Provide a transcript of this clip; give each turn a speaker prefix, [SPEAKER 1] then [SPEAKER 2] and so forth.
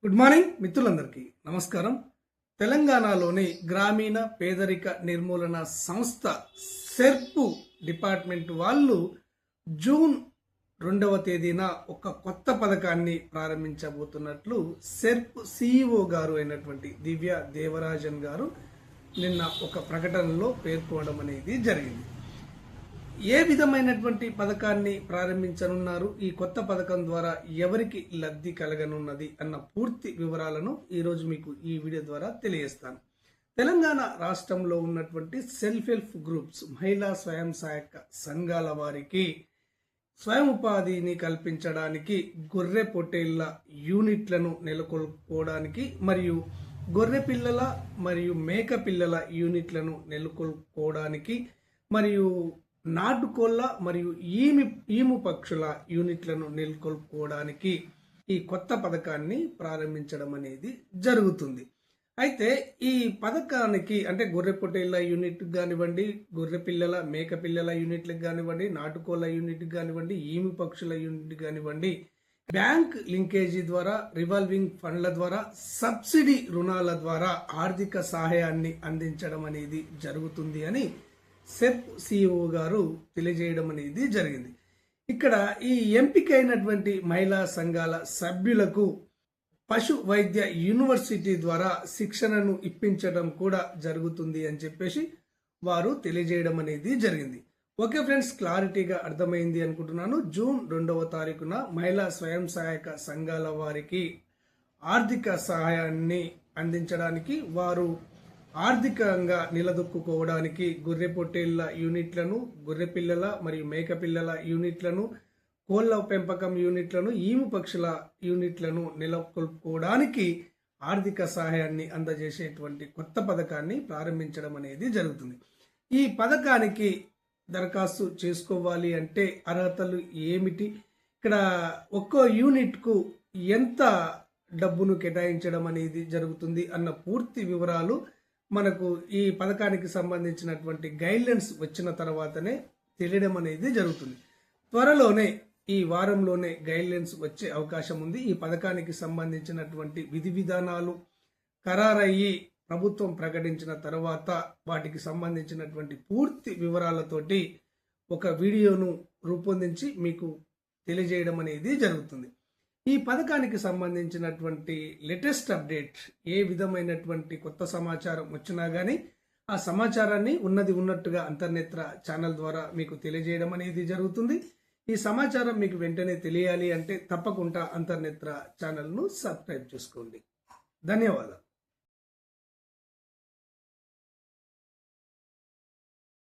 [SPEAKER 1] Good morning మిత్రులందరికీ నమస్కారం. తెలంగాణలోని గ్రామీణ పేదరిక నిర్మూలన సంస్థ సెర్ప్ డిపార్ట్మెంట్ వాళ్ళు జూన్ 2వ తేదీన ఒక కొత్త పథకాన్ని ప్రారంభించబోతున్నట్లు సెర్ప్ సిఇఓ గారు అయినటువంటి దివ్య దేవరాజన్ గారు నిన్న ఒక ప్రకటనలో పేర్కొనడం అనేది జరిగింది. ఏ విధమైనటువంటి పథకాన్ని ప్రారంభించనున్నారు, ఈ కొత్త పథకం ద్వారా ఎవరికి లబ్ధి కలగనున్నది అన్న పూర్తి వివరాలను ఈరోజు మీకు ఈ వీడియో ద్వారా తెలియజేస్తాను. తెలంగాణ రాష్ట్రంలో ఉన్నటువంటి సెల్ఫ్ హెల్ప్ గ్రూప్స్, మహిళా స్వయం సహాయక సంఘాల వారికి స్వయం ఉపాధిని కల్పించడానికి గొర్రె పొట్టేళ్ల యూనిట్లను నెలకొల్పుకోవడానికి మరియు గొర్రె పిల్లల మరియు మేక పిల్లల యూనిట్లను నెలకొల్పుకోవడానికి మరియు నాటుకోళ్ల మరియు ఈము పక్షుల యూనిట్లను నెలకొల్పుకోవడానికి ఈ కొత్త పథకాన్ని ప్రారంభించడం అనేది జరుగుతుంది. అయితే ఈ పథకానికి అంటే గొర్రె పొట్టేళ్ల యూనిట్ కానివ్వండి, గొర్రె పిల్లల మేక పిల్లల యూనిట్లకు కానివ్వండి, నాటుకోళ్ల యూనిట్ కానివ్వండి, ఈము పక్షుల యూనిట్ కానివ్వండి, బ్యాంక్ లింకేజీ ద్వారా, రివాల్వింగ్ ఫండ్ల ద్వారా, సబ్సిడీ రుణాల ద్వారా ఆర్థిక సహాయాన్ని అందించడం అనేది జరుగుతుంది అని సెర్ప్ సిఇఓ గారు తెలియజేయడం అనేది జరిగింది. ఇక్కడ ఈ ఎంపికైనటువంటి మహిళా సంఘాల సభ్యులకు పశు వైద్య యూనివర్సిటీ ద్వారా శిక్షణను ఇప్పించడం కూడా జరుగుతుంది అని చెప్పేసి వారు తెలియజేయడం అనేది జరిగింది. ఓకే ఫ్రెండ్స్, క్లారిటీగా అర్థమైంది అనుకుంటున్నాను. జూన్ 2వ తారీఖున మహిళా స్వయం సహాయక సంఘాల వారికి ఆర్థిక సహాయాన్ని అందించడానికి, వారు ఆర్థికంగా నిలదొక్కుకోవడానికి గొర్రె పొట్టేళ్ల యూనిట్లను, గొర్రె పిల్లల మరియు మేక పిల్లల యూనిట్లను, కోళ్ల పెంపకం యూనిట్లను, ఈము పక్షుల యూనిట్లను నెలకొల్పుకోవడానికి ఆర్థిక సహాయాన్ని అందజేసేటువంటి కొత్త పథకాన్ని ప్రారంభించడం అనేది జరుగుతుంది. ఈ పథకానికి దరఖాస్తు చేసుకోవాలి అంటే అర్హతలు ఏమిటి, ఇక్కడ ఒక్కో యూనిట్కు ఎంత డబ్బును కేటాయించడం అనేది జరుగుతుంది అన్న పూర్తి వివరాలు మనకు ఈ పథకానికి సంబంధించినటువంటి గైడ్లైన్స్ వచ్చిన తర్వాతనే తెలియడం అనేది జరుగుతుంది. త్వరలోనే ఈ వారంలోనే గైడ్లైన్స్ వచ్చే అవకాశం ఉంది. ఈ పథకానికి సంబంధించినటువంటి విధి విధానాలు ఖరారయ్యి ప్రభుత్వం ప్రకటించిన తర్వాత వాటికి సంబంధించినటువంటి పూర్తి వివరాలతోటి ఒక వీడియోను రూపొందించి మీకు తెలియజేయడం అనేది జరుగుతుంది. ఈ పథకానికి సంబంధించినటువంటి లేటెస్ట్ అప్డేట్, ఏ విధమైనటువంటి కొత్త సమాచారం వచ్చినా కానీ ఆ సమాచారాన్ని ఉన్నది ఉన్నట్టుగా అంతర్నేత్ర ఛానల్ ద్వారా మీకు తెలియజేయడం అనేది జరుగుతుంది. ఈ సమాచారం మీకు వెంటనే తెలియాలి అంటే తప్పకుండా అంతర్నేత్ర ఛానల్ను సబ్స్క్రైబ్ చేసుకోండి. ధన్యవాదాలు.